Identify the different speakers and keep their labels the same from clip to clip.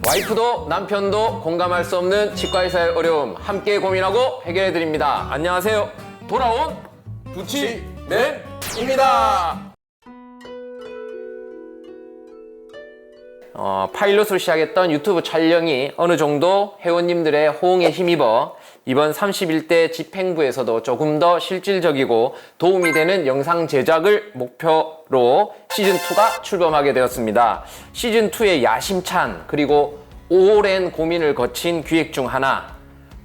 Speaker 1: 와이프도 남편도 공감할 수 없는 치과의사의 어려움 함께 고민하고 해결해 드립니다. 안녕하세요. 돌아온 부치맨입니다. 파일럿으로 시작했던 유튜브 촬영이 어느 정도 회원님들의 호응에 힘입어 이번 31대 집행부에서도 조금 더 실질적이고 도움이 되는 영상 제작을 목표로 시즌2가 출범하게 되었습니다. 시즌2의 야심찬 그리고 오랜 고민을 거친 기획 중 하나,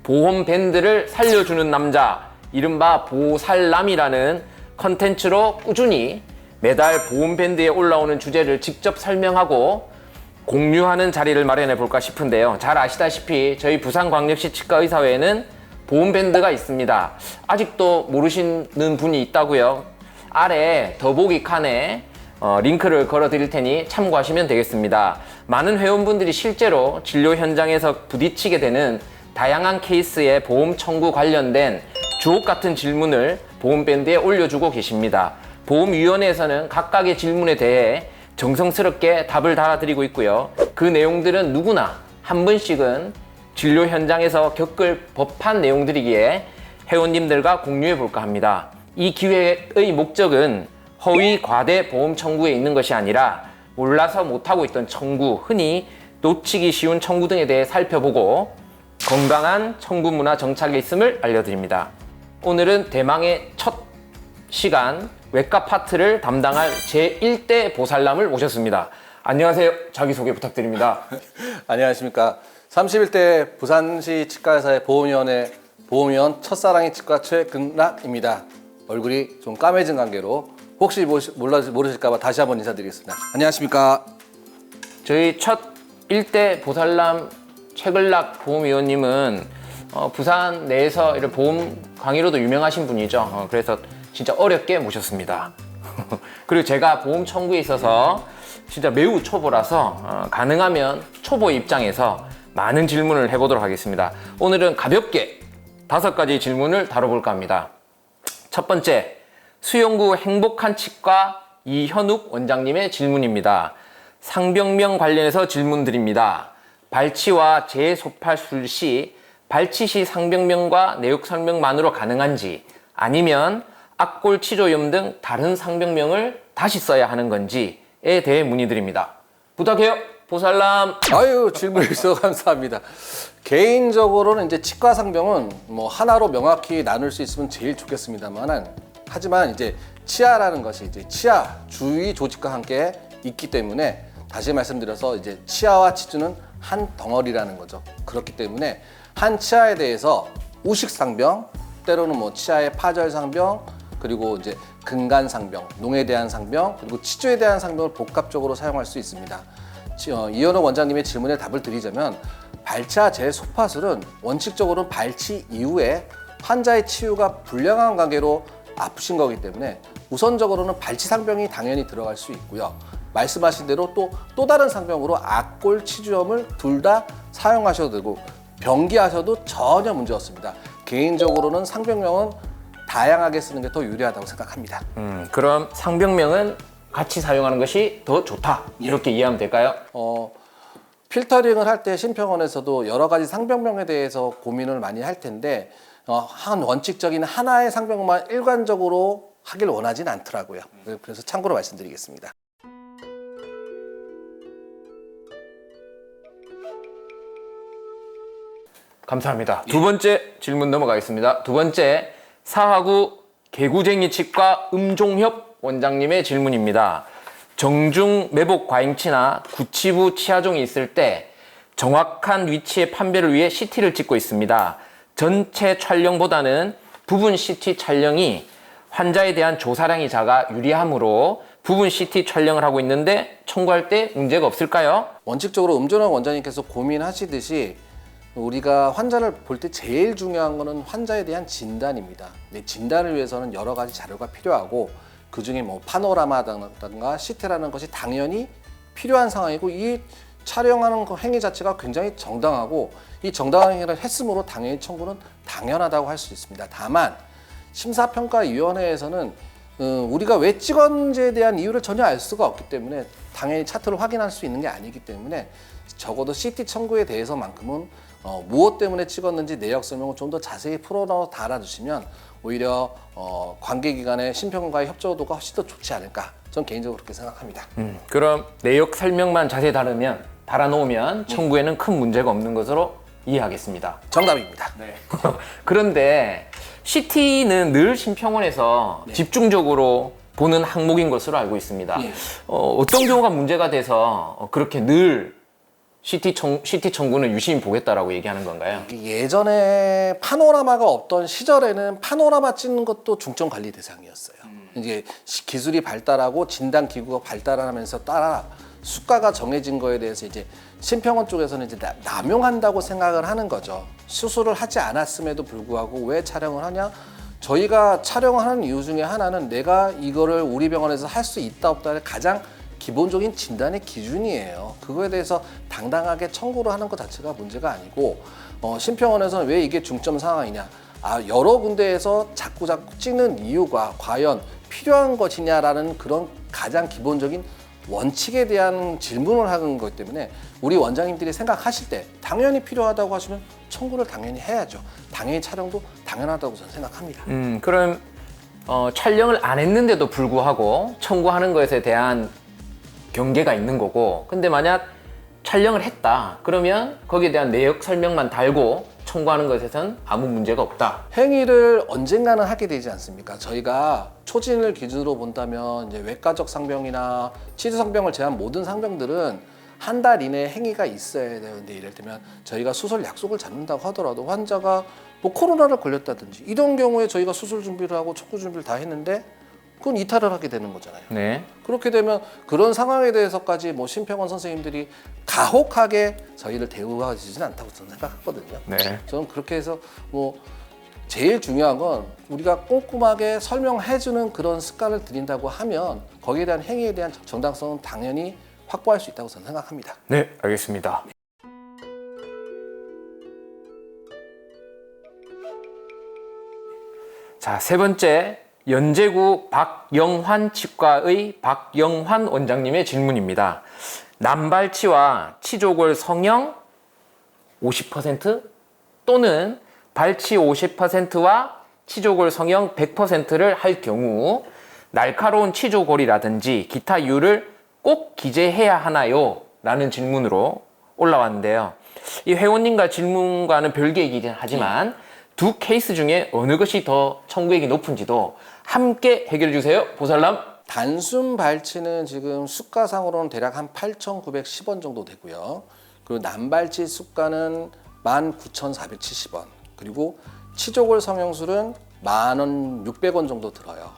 Speaker 1: 보험 밴드를 살려주는 남자, 이른바 보살남이라는 컨텐츠로 꾸준히 매달 보험 밴드에 올라오는 주제를 직접 설명하고 공유하는 자리를 마련해 볼까 싶은데요. 잘 아시다시피 저희 부산광역시 치과의사회에는 보험밴드가 있습니다. 아직도 모르시는 분이 있다고요? 아래 더보기 칸에 링크를 걸어 드릴 테니 참고하시면 되겠습니다. 많은 회원분들이 실제로 진료 현장에서 부딪히게 되는 다양한 케이스의 보험 청구 관련된 주옥 같은 질문을 보험밴드에 올려주고 계십니다. 보험위원회에서는 각각의 질문에 대해 정성스럽게 답을 달아드리고 있고요. 그 내용들은 누구나 한 번씩은 진료 현장에서 겪을 법한 내용들이기에 회원님들과 공유해 볼까 합니다. 이 기획의 목적은 허위 과대 보험 청구에 있는 것이 아니라 몰라서 못하고 있던 청구, 흔히 놓치기 쉬운 청구 등에 대해 살펴보고 건강한 청구 문화 정착에 있음을 알려드립니다. 오늘은 대망의 첫 시간 외과 파트를 담당할 제1대 보살남을 모셨습니다. 안녕하세요. 자기소개 부탁드립니다.
Speaker 2: 안녕하십니까. 31대 부산시 치과의사의 보험위원회 보험위원 첫사랑의 치과 최근락입니다. 얼굴이 좀 까매진 관계로 혹시 모르실까봐 다시 한번 인사드리겠습니다. 안녕하십니까.
Speaker 1: 저희 첫 1대 보살남 최근락 보험위원님은 부산 내에서 이런 보험 강의로도 유명하신 분이죠. 그래서 진짜 어렵게 모셨습니다. 그리고 제가 보험 청구에 있어서 진짜 매우 초보라서 가능하면 초보 입장에서 많은 질문을 해보도록 하겠습니다. 오늘은 가볍게 5가지 질문을 다뤄볼까 합니다. 첫 번째, 수영구 행복한 치과 이현욱 원장님의 질문입니다. 상병명 관련해서 질문 드립니다. 발치와 재소파술 시 발치 시 상병명과 내역 설명만으로 가능한지, 아니면 악골 치조염 등 다른 상병명을 다시 써야 하는 건지에 대해 문의드립니다. 부탁해요, 보살남.
Speaker 2: 아유, 질문해 주셔서 감사합니다. 개인적으로는 이제 치과 상병은 뭐 하나로 명확히 나눌 수 있으면 제일 좋겠습니다만, 하지만 이제 치아라는 것이 이제 치아 주위 조직과 함께 있기 때문에 다시 말씀드려서 이제 치아와 치주는 한 덩어리라는 거죠. 그렇기 때문에 한 치아에 대해서 우식 상병, 때로는 뭐 치아의 파절 상병, 그리고 이제 근간 상병, 농에 대한 상병, 그리고 치주에 대한 상병을 복합적으로 사용할 수 있습니다. 이현우 원장님의 질문에 답을 드리자면, 발치와 재소파술은 원칙적으로는 발치 이후에 환자의 치유가 불량한 관계로 아프신 거기 때문에 우선적으로는 발치 상병이 당연히 들어갈 수 있고요. 말씀하신 대로 또 다른 상병으로 악골 치주염을 둘 다 사용하셔도 되고 병기하셔도 전혀 문제 없습니다. 개인적으로는 상병명은 다양하게 쓰는 게 더 유리하다고 생각합니다.
Speaker 1: 그럼 상병명은 같이 사용하는 것이 더 좋다, 이렇게 이해하면 될까요?
Speaker 2: 필터링을 할 때 심평원에서도 여러 가지 상병명에 대해서 고민을 많이 할 텐데 한 원칙적인 하나의 상병만 일관적으로 하길 원하진 않더라고요. 그래서 참고로 말씀드리겠습니다.
Speaker 1: 감사합니다. 두 번째 질문 넘어가겠습니다. 두 번째, 사하구 개구쟁이 치과 음종협 원장님의 질문입니다. 정중 매복 과잉치나 구치부 치아종이 있을 때 정확한 위치의 판별을 위해 CT를 찍고 있습니다. 전체 촬영보다는 부분 CT 촬영이 환자에 대한 조사량이 작아 유리하므로 부분 CT 촬영을 하고 있는데 청구할 때 문제가 없을까요?
Speaker 2: 원칙적으로 음전환 원장님께서 고민하시듯이 우리가 환자를 볼 때 제일 중요한 거는 환자에 대한 진단입니다. 근데 진단을 위해서는 여러 가지 자료가 필요하고 그중에 뭐 파노라마라든가 CT라는 것이 당연히 필요한 상황이고, 이 촬영하는 그 행위 자체가 굉장히 정당하고 이 정당한 행위를 했으므로 당연히 청구는 당연하다고 할 수 있습니다. 다만 심사평가위원회에서는 우리가 왜 찍었는지에 대한 이유를 전혀 알 수가 없기 때문에 당연히 차트를 확인할 수 있는 게 아니기 때문에 적어도 CT 청구에 대해서만큼은 무엇 때문에 찍었는지 내역 설명을 좀 더 자세히 풀어넣어 달아주시면 오히려 관계기관의 심평원과의 협조도가 훨씬 더 좋지 않을까 저는 개인적으로 그렇게 생각합니다.
Speaker 1: 그럼 내역 설명만 자세히 달아놓으면 청구에는 큰 문제가 없는 것으로 이해하겠습니다.
Speaker 2: 정답입니다.
Speaker 1: 네. 그런데 CT는 늘 심평원에서 집중적으로 보는 항목인 것으로 알고 있습니다. 어떤 경우가 문제가 돼서 그렇게 늘 CT 청구는 유심히 보겠다라고 얘기하는 건가요?
Speaker 2: 예전에 파노라마가 없던 시절에는 파노라마 찍는 것도 중점 관리 대상이었어요. 이제 기술이 발달하고 진단 기구가 발달하면서 따라 수가가 정해진 거에 대해서 이제 심평원 쪽에서는 이제 남용한다고 생각을 하는 거죠. 수술을 하지 않았음에도 불구하고 왜 촬영을 하냐? 저희가 촬영을 하는 이유 중에 하나는 내가 이거를 우리 병원에서 할 수 있다 없다를 가장 기본적인 진단의 기준이에요. 그거에 대해서 당당하게 청구를 하는 것 자체가 문제가 아니고 심평원에서는 왜 이게 중점 상황이냐? 여러 군데에서 자꾸 찍는 이유가 과연 필요한 것이냐라는 그런 가장 기본적인 원칙에 대한 질문을 하는 거기 때문에 우리 원장님들이 생각하실 때 당연히 필요하다고 하시면 청구를 당연히 해야죠. 당연히 촬영도 당연하다고 저는 생각합니다.
Speaker 1: 그럼 촬영을 안 했는데도 불구하고 청구하는 것에 대한 경계가 있는 거고, 근데 만약 촬영을 했다 그러면 거기에 대한 내역 설명만 달고 청구하는 것에선 아무 문제가 없다.
Speaker 2: 행위를 언젠가는 하게 되지 않습니까? 저희가 초진을 기준으로 본다면 이제 외과적 상병이나 치주 상병을 제한 모든 상병들은 한 달 이내에 행위가 있어야 되는데, 이를테면 저희가 수술 약속을 잡는다고 하더라도 환자가 뭐 코로나를 걸렸다든지 이런 경우에 저희가 수술 준비를 하고 촉구 준비를 다 했는데 그건 이탈을 하게 되는 거잖아요.
Speaker 1: 네.
Speaker 2: 그렇게 되면 그런 상황에 대해서까지 뭐 심평원 선생님들이 가혹하게 저희를 대우하지는 않다고 저는 생각하거든요.
Speaker 1: 네.
Speaker 2: 저는 그렇게 해서 뭐 제일 중요한 건 우리가 꼼꼼하게 설명해주는 그런 습관을 들인다고 하면 거기에 대한 행위에 대한 정당성은 당연히 확보할 수 있다고 저는 생각합니다.
Speaker 1: 네, 알겠습니다. 자, 세 번째, 연제구 박영환 치과의 박영환 원장님의 질문입니다. 남발치와 치조골 성형 50% 또는 발치 50%와 치조골 성형 100%를 할 경우 날카로운 치조골이라든지 기타 이유를 꼭 기재해야 하나요? 라는 질문으로 올라왔는데요. 이 회원님과 질문과는 별개이긴 하지만 두 케이스 중에 어느 것이 더 청구액이 높은지도 함께 해결해 주세요. 보살람.
Speaker 2: 단순 발치는 지금 수가상으로는 대략 한 8,910원 정도 되고요. 그리고 남발치 수가는 19,470원. 그리고 치조골 성형술은 10,600원 정도 들어요.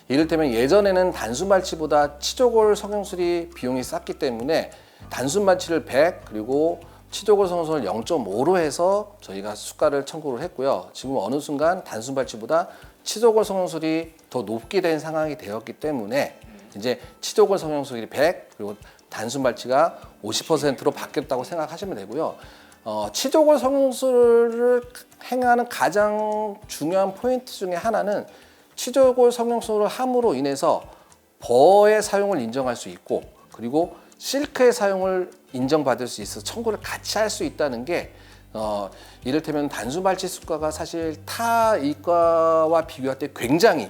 Speaker 2: 이를테면 예전에는 단순 발치보다 치조골 성형술이 비용이 쌌기 때문에 단순 발치를 100 그리고 치조골 성형술을 0.5로 해서 저희가 수가를 청구를 했고요. 지금 어느 순간 단순 발치보다 치조골 성형술이 더 높게 된 상황이 되었기 때문에 이제 치조골 성형술이 100 그리고 단순 발치가 50%로 바뀌었다고 생각하시면 되고요. 치조골 성형술을 행하는 가장 중요한 포인트 중에 하나는 치조골 성형술을 함으로 인해서 버의 사용을 인정할 수 있고 그리고 실크의 사용을 인정받을 수 있어서 청구를 같이 할 수 있다는 게 이를테면 단순 발치 수가가 사실 타 이과와 비교할 때 굉장히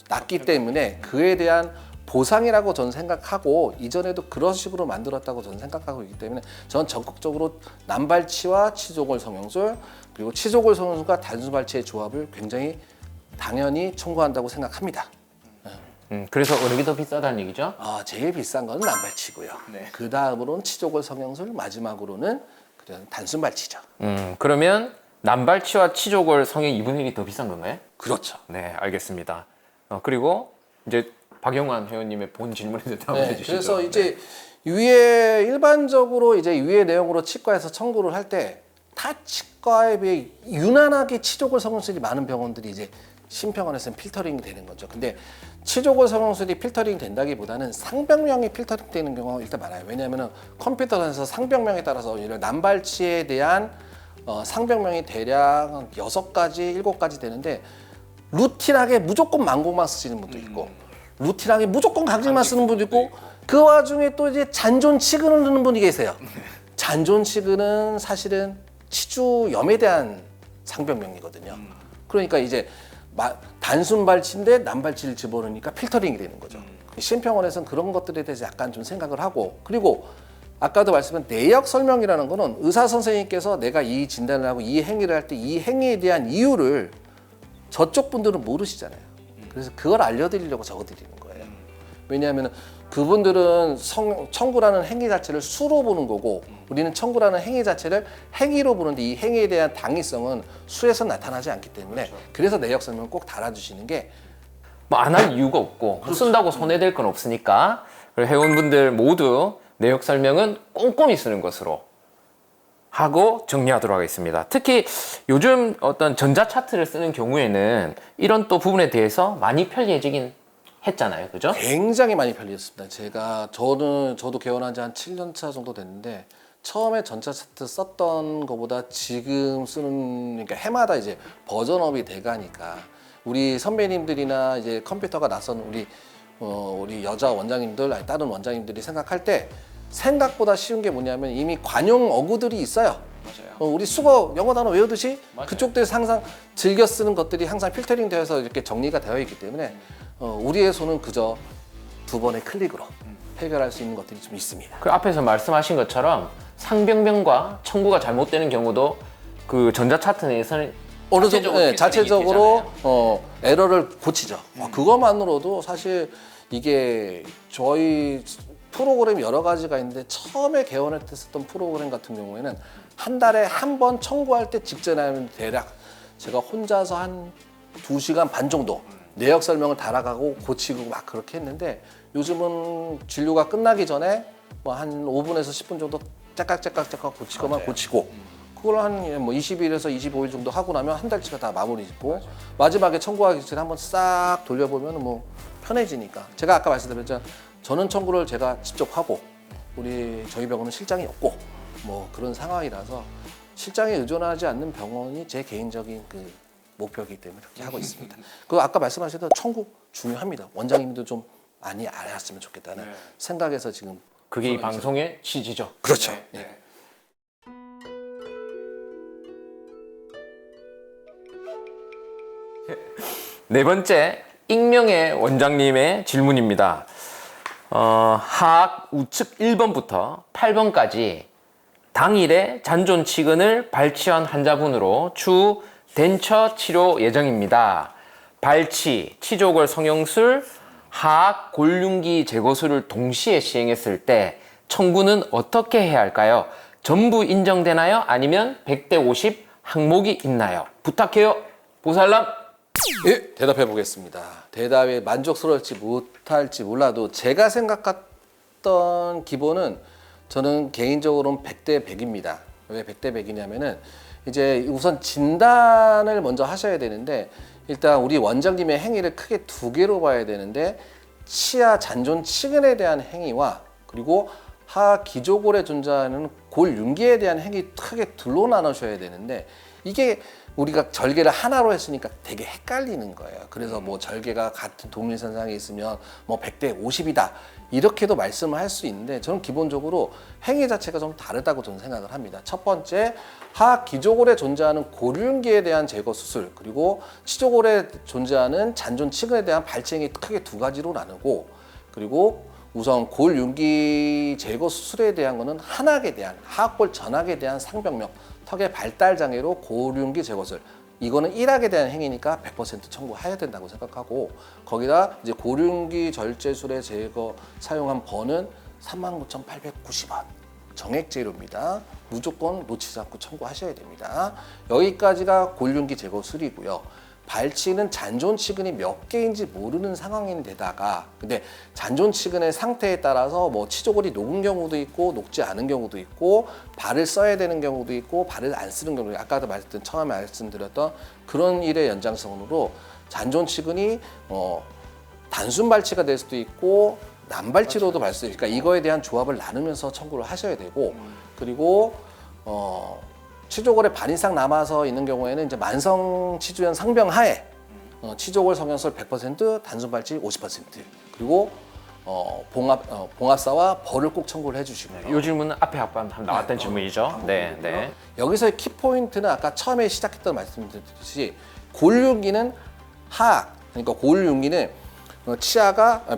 Speaker 2: 낮기 때문에 그에 대한 보상이라고 저는 생각하고 이전에도 그런 식으로 만들었다고 저는 생각하고 있기 때문에 저는 적극적으로 남발치와 치조골 성형술 그리고 치조골 성형술과 단순 발치의 조합을 굉장히 당연히 청구한다고 생각합니다.
Speaker 1: 그래서 어느 게 더 비싸다는 얘기죠?
Speaker 2: 제일 비싼 건 남발치고요.
Speaker 1: 네.
Speaker 2: 그 다음으로는 치조골 성형술, 마지막으로는 그냥 단순 발치죠.
Speaker 1: 그러면 남발치와 치조골 성형 2분의 1이 더 비싼 건가요?
Speaker 2: 그렇죠.
Speaker 1: 네, 알겠습니다. 그리고 이제 박영환 회원님의 본 질문에 대해서 한번 해주시죠.
Speaker 2: 그래서 이제 위에 일반적으로 이제 위의 내용으로 치과에서 청구를 할 때 타 치과에 비해 유난하게 치조골 성형술이 많은 병원들이 이제 심평원에서는 필터링이 되는 거죠. 근데 치조골 성형술이 필터링 된다기보다는 상병명이 필터링 되는 경우가 일단 많아요. 왜냐하면 컴퓨터에서 상병명에 따라서 이런 남발치에 대한 상병명이 대략 6가지, 7가지 되는데 루틴하게 무조건 망고만 쓰시는 분도 있고 루틴하게 무조건 강직만 쓰는 분도 있고 그 와중에 또 이제 잔존치근을 넣는 분이 계세요. 잔존치근은 사실은 치주염에 대한 상병명이거든요. 그러니까 이제 단순 발치인데 난발치를 집어넣으니까 필터링이 되는 거죠. 시행평원에서는 그런 것들에 대해서 약간 좀 생각을 하고 그리고 아까도 말씀한 내역 설명이라는 거는 의사 선생님께서 내가 이 진단을 하고 이 행위를 할 때 이 행위에 대한 이유를 저쪽 분들은 모르시잖아요. 그래서 그걸 알려드리려고 적어드리는 거예요. 왜냐하면 그분들은 청구라는 행위 자체를 수로 보는 거고 우리는 청구라는 행위 자체를 행위로 보는데 이 행위에 대한 당위성은 수에서 나타나지 않기 때문에 그래서 내역 설명을 꼭 달아주시는 게
Speaker 1: 뭐 안 할 이유가 없고 쓴다고 손해될 건 없으니까 그리고 회원분들 모두 내역 설명은 꼼꼼히 쓰는 것으로 하고 정리하도록 하겠습니다. 특히 요즘 어떤 전자 차트를 쓰는 경우에는 이런 또 부분에 대해서 많이 편리해지긴 했잖아요. 그죠?
Speaker 2: 굉장히 많이 편리했습니다. 저도 개원한 지 한 7년 차 정도 됐는데 처음에 전자 차트 썼던 것보다 지금 쓰는 그러니까 해마다 이제 버전업이 돼가니까 우리 선배님들이나 이제 컴퓨터가 낯선 우리 여자 원장님들 아니 다른 원장님들이 생각할 때 생각보다 쉬운 게 뭐냐면 이미 관용 어구들이 있어요.
Speaker 1: 맞아요.
Speaker 2: 우리 수거 영어 단어 외우듯이
Speaker 1: 맞아요.
Speaker 2: 그쪽들에서 항상 즐겨 쓰는 것들이 항상 필터링 되어서 이렇게 정리가 되어 있기 때문에 우리의 손은 그저 2번의 클릭으로 해결할 수 있는 것들이 좀 있습니다.
Speaker 1: 그 앞에서 말씀하신 것처럼 상병명과 청구가 잘못되는 경우도 그 전자 차트 내에서는
Speaker 2: 어느 정도 자체적으로 에러를 고치죠. 그것만으로도 사실 이게 저희 프로그램 여러 가지가 있는데 처음에 개원할 때 썼던 프로그램 같은 경우에는 한 달에 한 번 청구할 때 직전에 하면 대략 제가 혼자서 한 2시간 반 정도 내역 설명을 달아가고 고치고 막 그렇게 했는데 요즘은 진료가 끝나기 전에 뭐 한 5분에서 10분 정도 째깍째깍 고치고만 고치고 그걸 한 뭐 20일에서 25일 정도 하고 나면 한 달치가 다 마무리 짓고 마지막에 청구하기 전에 한번 싹 돌려보면 뭐 편해지니까 제가 아까 말씀드렸죠. 저는 청구를 제가 직접 하고 저희 병원은 실장이 없고 뭐 그런 상황이라서 실장에 의존하지 않는 병원이 제 개인적인 그 목표이기 때문에 그렇게 하고 있습니다. 그 아까 말씀하셨던 청구 중요합니다. 원장님도 좀 많이 알았으면 좋겠다는 생각에서 지금
Speaker 1: 그게 이 방송의 취지죠.
Speaker 2: 그렇죠. 네.
Speaker 1: 네 번째 익명의 원장님의 질문입니다. 하악 우측 1번부터 8번까지 당일에 잔존치근을 발치한 환자분으로 추후 덴처 치료 예정입니다. 발치, 치조골 성형술, 하악 골륜기 제거술을 동시에 시행했을 때 청구는 어떻게 해야 할까요? 전부 인정되나요? 아니면 100대 50 항목이 있나요? 부탁해요. 보살람.
Speaker 2: 예, 대답해 보겠습니다. 대답에 만족스러울지 못할지 몰라도 제가 생각했던 기본은 저는 개인적으로는 100대 100입니다. 왜 100대 100이냐면은 이제 우선 진단을 먼저 하셔야 되는데 일단 우리 원장님의 행위를 크게 2개로 봐야 되는데 치아 잔존치근에 대한 행위와 그리고 하 기조골에 존재하는 골륜기에 대한 행위 크게 둘로 나누셔야 되는데 이게 우리가 절개를 하나로 했으니까 되게 헷갈리는 거예요. 그래서 뭐 절개가 같은 동일선상에 있으면 뭐 100대 50이다 이렇게도 말씀을 할 수 있는데 저는 기본적으로 행위 자체가 좀 다르다고 저는 생각을 합니다. 첫 번째 하악 기조골에 존재하는 골륜기에 대한 제거 수술 그리고 치조골에 존재하는 잔존치근에 대한 발치행위 크게 2가지로 나누고 그리고 우선 골륜기 제거 수술에 대한 거는 한악에 대한 하악골 전악에 대한 상병명 턱의 발달 장애로 골륜기 제거술 이거는 1학에 대한 행위니까 100% 청구해야 된다고 생각하고 거기다 이제 골륜기 절제술의 제거 사용한 번은 39,890원 정액제로입니다. 무조건 놓치지 않고 청구하셔야 됩니다. 여기까지가 골륜기 제거술이고요. 발치는 잔존치근이 몇 개인지 모르는 상황인데다가 근데 잔존치근의 상태에 따라서 뭐 치조골이 녹은 경우도 있고 녹지 않은 경우도 있고 발을 써야 되는 경우도 있고 발을 안 쓰는 경우도 있고 아까도 처음에 말씀드렸던 그런 일의 연장선으로 잔존치근이 단순 발치가 될 수도 있고 난발치로도 발수 있으니까 이거에 대한 조합을 나누면서 청구를 하셔야 되고 그리고 치조골에 반 이상 남아서 있는 경우에는 이제 만성 치주염 상병하에 치조골 성형술 100%, 단순 발치 50%, 그리고 봉합사와 벌을 꼭 청구를 해주시고요.
Speaker 1: 이 질문은 앞에 한번 나왔던 질문이죠. 네, 네.
Speaker 2: 여기서의 키포인트는 아까 처음에 시작했던 말씀드렸듯이 골륜기는 하악, 그러니까 골륜기는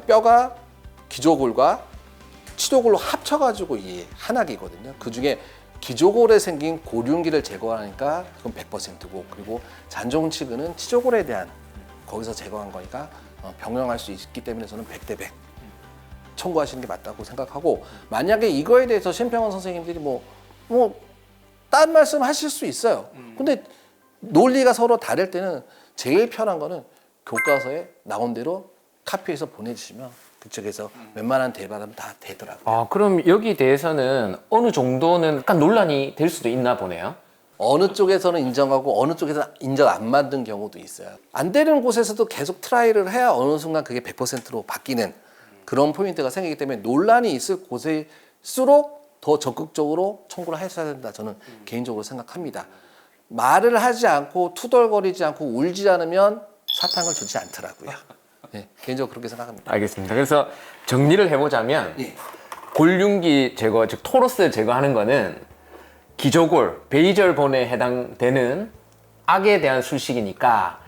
Speaker 2: 뼈가 기조골과 치조골로 합쳐가지고 이 한악이거든요. 그 중에 기조골에 생긴 골륜기를 제거하니까 그건 100%고, 그리고 잔종치근은 치조골에 대한 거기서 제거한 거니까 병명할 수 있기 때문에 저는 100대 100 청구하시는 게 맞다고 생각하고, 만약에 이거에 대해서 심평원 선생님들이 딴 말씀 하실 수 있어요. 근데 논리가 서로 다를 때는 제일 편한 거는 교과서에 나온 대로 카피해서 보내주시면 그쪽에서 웬만한 대화는 다 되더라고요.
Speaker 1: 그럼 여기 대해서는 어느 정도는 약간 논란이 될 수도 있나 보네요.
Speaker 2: 어느 쪽에서는 인정하고 어느 쪽에서는 인정 안 받는 경우도 있어요. 안 되는 곳에서도 계속 트라이를 해야 어느 순간 그게 100%로 바뀌는 그런 포인트가 생기기 때문에 논란이 있을 곳일수록 더 적극적으로 청구를 하셔야 된다, 저는 개인적으로 생각합니다. 말을 하지 않고 투덜거리지 않고 울지 않으면 사탕을 주지 않더라고요. 네, 개인적으로 그렇게 생각합니다.
Speaker 1: 알겠습니다. 그래서 정리를 해보자면 골륜기 제거, 즉 토로스 제거하는 거는 기조골, 베이절본에 해당되는 악에 대한 술식이니까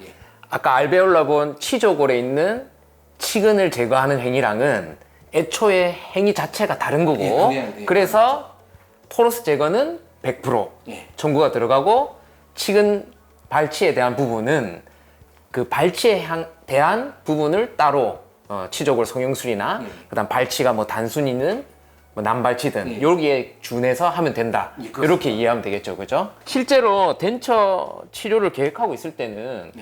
Speaker 1: 아까 알베올라본 치조골에 있는 치근을 제거하는 행위랑은 애초에 행위 자체가 다른 거고, 그래서 토로스 제거는 100% 청구가 들어가고, 치근 발치에 대한 부분은 그 발치에 대한 부분을 따로 치조골 성형술이나 그다음 발치가 뭐 단순히는 뭐 남발치든 여기에 준해서 하면 된다, 이렇게 이해하면 되겠죠, 그죠? 실제로 덴처 치료를 계획하고 있을 때는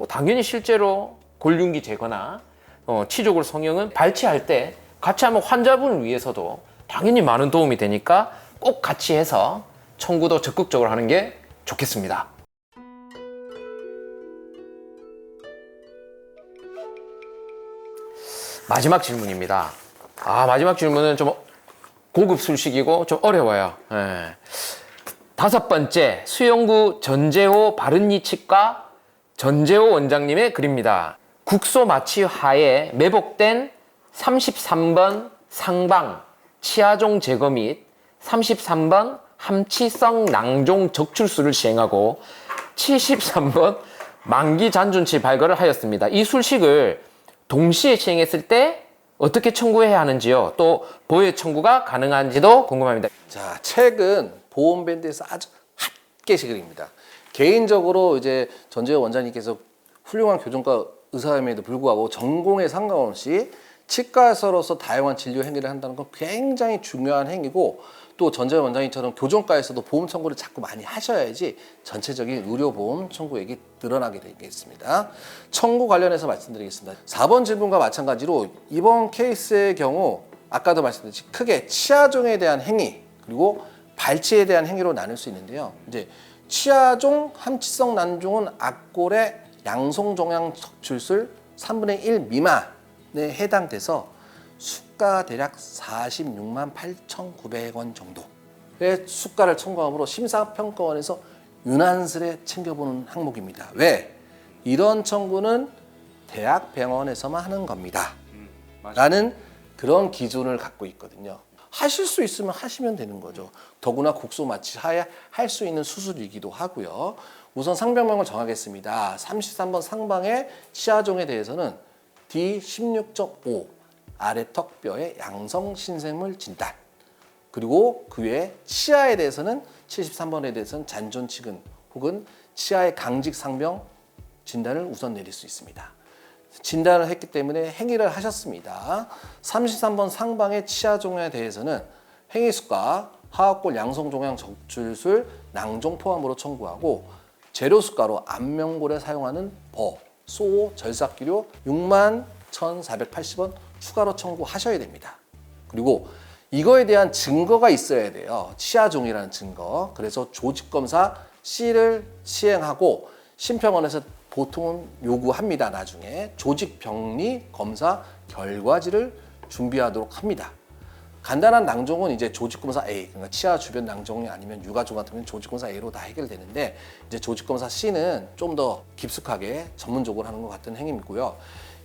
Speaker 1: 당연히 실제로 골륜기 제거나 치조골 성형은 발치할 때 같이 하면 환자분을 위해서도 당연히 많은 도움이 되니까 꼭 같이 해서 청구도 적극적으로 하는 게 좋겠습니다. 마지막 질문입니다. 마지막 질문은 좀 고급 술식이고 좀 어려워요. 5번째, 수영구 전재호 바른니 치과 전재호 원장님의 글입니다. 국소 마취 하에 매복된 33번 상방 치아종 제거 및 33번 함치성 낭종 적출술을 시행하고 73번 만기 잔존치 발거를 하였습니다. 이 술식을 동시에 시행했을 때 어떻게 청구해야 하는지요? 또 보혜 청구가 가능한지도 궁금합니다.
Speaker 2: 자, 책은 보험밴드에서 아주 핫게시 글입니다. 개인적으로 이제 전재호 원장님께서 훌륭한 교정과 의사임에도 불구하고 전공에 상관없이 치과에서로서 다양한 진료 행위를 한다는 건 굉장히 중요한 행위고, 또 전재호 원장님처럼 교정과에서도 보험 청구를 자꾸 많이 하셔야지 전체적인 의료보험 청구액이 늘어나게 되겠습니다. 청구 관련해서 말씀드리겠습니다. 4번 질문과 마찬가지로 이번 케이스의 경우 아까도 말씀드렸듯이 크게 치아종에 대한 행위 그리고 발치에 대한 행위로 나눌 수 있는데요. 이제 치아종, 함치성 난종은 악골의 양성종양 적출술 3분의 1 미만에 해당돼서 수가 대략 46만 8,900원 정도의 수가를 청구함으로 심사평가원에서 유난스레 챙겨보는 항목입니다. 왜? 이런 청구는 대학병원에서만 하는 겁니다. 라는 그런 기준을 갖고 있거든요. 하실 수 있으면 하시면 되는 거죠. 더구나 국소 마취 하에 할 수 있는 수술이기도 하고요. 우선 상병명을 정하겠습니다. 33번 상방의 치아종에 대해서는 D16.5 아래턱뼈의 양성 신생물 진단, 그리고 그 외에 치아에 대해서는 73번에 대해서는 잔존치근 혹은 치아의 강직 상병 진단을 우선 내릴 수 있습니다. 진단을 했기 때문에 행위를 하셨습니다. 33번 상방의 치아종에 대해서는 행위수가 하악골 양성종양 적출술 낭종 포함으로 청구하고, 재료수가로 안면골에 사용하는 소 절삭기료 61,480원 추가로 청구하셔야 됩니다. 그리고 이거에 대한 증거가 있어야 돼요. 치아종이라는 증거. 그래서 조직검사 C를 시행하고 심평원에서 보통은 요구합니다. 나중에 조직병리 검사 결과지를 준비하도록 합니다. 간단한 낭종은 이제 조직검사 A, 그러니까 치아 주변 낭종이 아니면 유가족 같은 경우는 조직검사 A로 다 해결되는데 이제 조직검사 C는 좀 더 깊숙하게 전문적으로 하는 것 같은 행위이고요.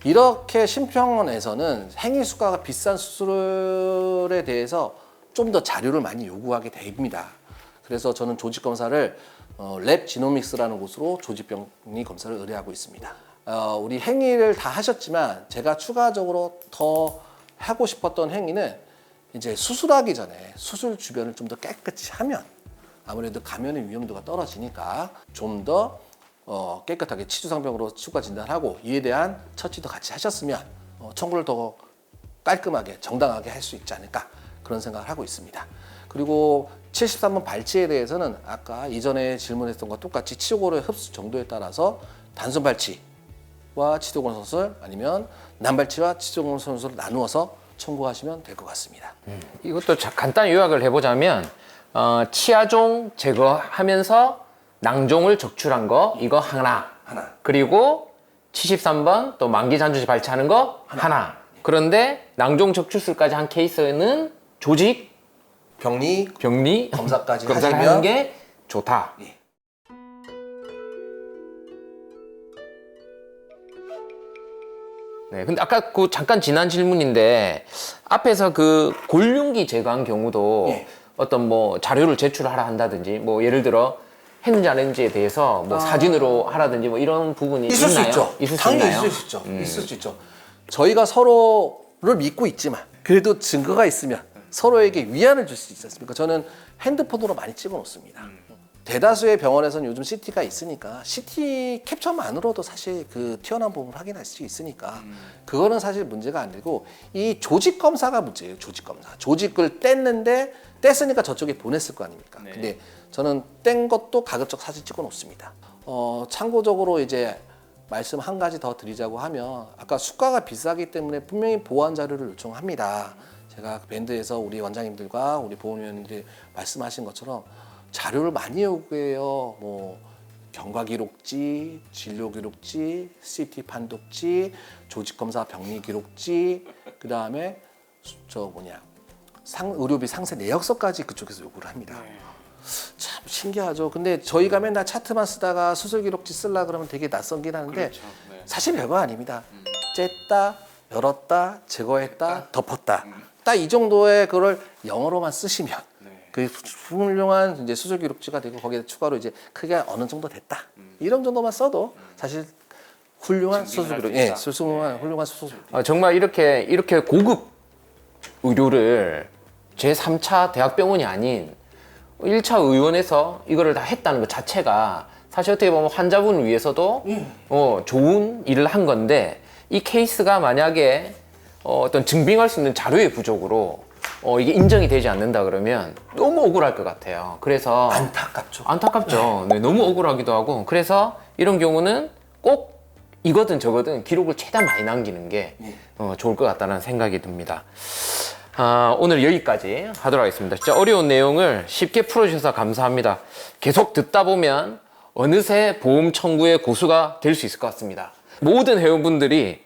Speaker 2: 이렇게 심평원에서는 행위 수가가 비싼 수술에 대해서 좀 더 자료를 많이 요구하게 됩니다. 그래서 저는 조직검사를 랩 지노믹스라는 곳으로 조직병리 검사를 의뢰하고 있습니다. 우리 행위를 다 하셨지만 제가 추가적으로 더 하고 싶었던 행위는 이제 수술하기 전에 수술 주변을 좀 더 깨끗이 하면 아무래도 감염의 위험도가 떨어지니까 좀 더 깨끗하게 치주상병으로 추가 진단하고 이에 대한 처치도 같이 하셨으면 청구를 더 깔끔하게 정당하게 할 수 있지 않을까 그런 생각을 하고 있습니다. 그리고 73번 발치에 대해서는 아까 이전에 질문했던 것과 똑같이 치료고의 흡수 정도에 따라서 단순 발치와 치료권 수술 아니면 난발치와 치료권 수술을 나누어서 청구하시면 될 것 같습니다.
Speaker 1: 이것도 간단히 요약을 해보자면 치아종 제거하면서 낭종을 적출한 거 이거 하나. 그리고 73번 또 만기 잔주시 발치하는 거 하나. 그런데 낭종 적출술까지 한 케이스는 조직
Speaker 2: 병리 검사까지
Speaker 1: 검사를
Speaker 2: 하시면
Speaker 1: 하는 게 좋다.
Speaker 2: 예.
Speaker 1: 네, 근데 아까 그 잠깐 지난 질문인데 앞에서 그 골륜기 제거한 경우도
Speaker 2: 예.
Speaker 1: 어떤 뭐 자료를 제출하라 한다든지 뭐 예를 들어 했는지 안 했는지에 대해서 뭐 사진으로 하라든지 뭐 이런 부분이
Speaker 2: 있을
Speaker 1: 있나요?
Speaker 2: 수 있죠.
Speaker 1: 있을 수
Speaker 2: 당연히
Speaker 1: 있나요?
Speaker 2: 있을 수 있죠. 있을 수 있죠. 저희가 서로를 믿고 있지만 그래도 증거가 있으면 서로에게 위안을 줄 수 있지 않습니까? 저는 핸드폰으로 많이 찍어 놓습니다. 대다수의 병원에서는 요즘 CT가 있으니까 CT 캡처만으로도 사실 그 튀어나온 부분을 확인할 수 있으니까 그거는 사실 문제가 안 되고 이 조직 검사가 문제예요. 조직 검사. 조직을 뗐으니까 저쪽에 보냈을 거 아닙니까?
Speaker 1: 네.
Speaker 2: 근데 저는 뗀 것도 가급적 사진 찍어 놓습니다. 참고적으로 이제 말씀 한 가지 더 드리자고 하면 아까 수가가 비싸기 때문에 분명히 보완 자료를 요청합니다. 제가 밴드에서 우리 원장님들과 우리 보험위원님들이 말씀하신 것처럼 자료를 많이 요구해요. 뭐 경과 기록지, 진료 기록지, CT 판독지, 조직 검사 병리 기록지, 그 다음에 의료비 상세 내역서까지 그쪽에서 요구를 합니다. 참 신기하죠. 근데 저희가 맨날 차트만 쓰다가 수술 기록지 쓰려 그러면 되게 낯선긴 하는데
Speaker 3: 그렇죠. 네.
Speaker 2: 사실 별거 아닙니다. 쨌다, 열었다, 제거했다, 덮었다. 딱 이 정도의 그걸 영어로만 쓰시면 그 훌륭한 이제 수술 기록지가 되고 거기에 추가로 이제 크기가 어느 정도 됐다. 이런 정도만 써도 사실 훌륭한 수술 기록, 예, 훌륭한 수술.
Speaker 1: 정말 이렇게 고급 의료를 제3차 대학병원이 아닌 1차 의원에서 이거를 다 했다는 것 자체가 사실 어떻게 보면 환자분을 위해서도 좋은 일을 한 건데 이 케이스가 만약에 어떤 증빙할 수 있는 자료의 부족으로 이게 인정이 되지 않는다 그러면 너무 억울할 것 같아요. 그래서 안타깝죠. 네, 너무 억울하기도 하고 그래서 이런 경우는 꼭 이거든 저거든 기록을 최대한 많이 남기는 게 좋을 것 같다는 생각이 듭니다. 오늘 여기까지 하도록 하겠습니다. 진짜 어려운 내용을 쉽게 풀어주셔서 감사합니다. 계속 듣다 보면 어느새 보험 청구의 고수가 될 수 있을 것 같습니다. 모든 회원분들이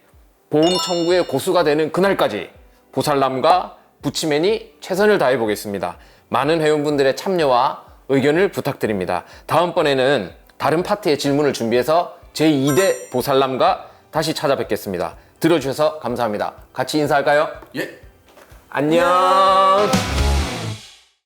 Speaker 1: 보험 청구의 고수가 되는 그날까지 보살남과 부치맨이 최선을 다해 보겠습니다. 많은 회원분들의 참여와 의견을 부탁드립니다. 다음번에는 다른 파트의 질문을 준비해서 제2대 보살남과 다시 찾아뵙겠습니다. 들어주셔서 감사합니다. 같이 인사할까요?
Speaker 2: 예.
Speaker 1: 안녕.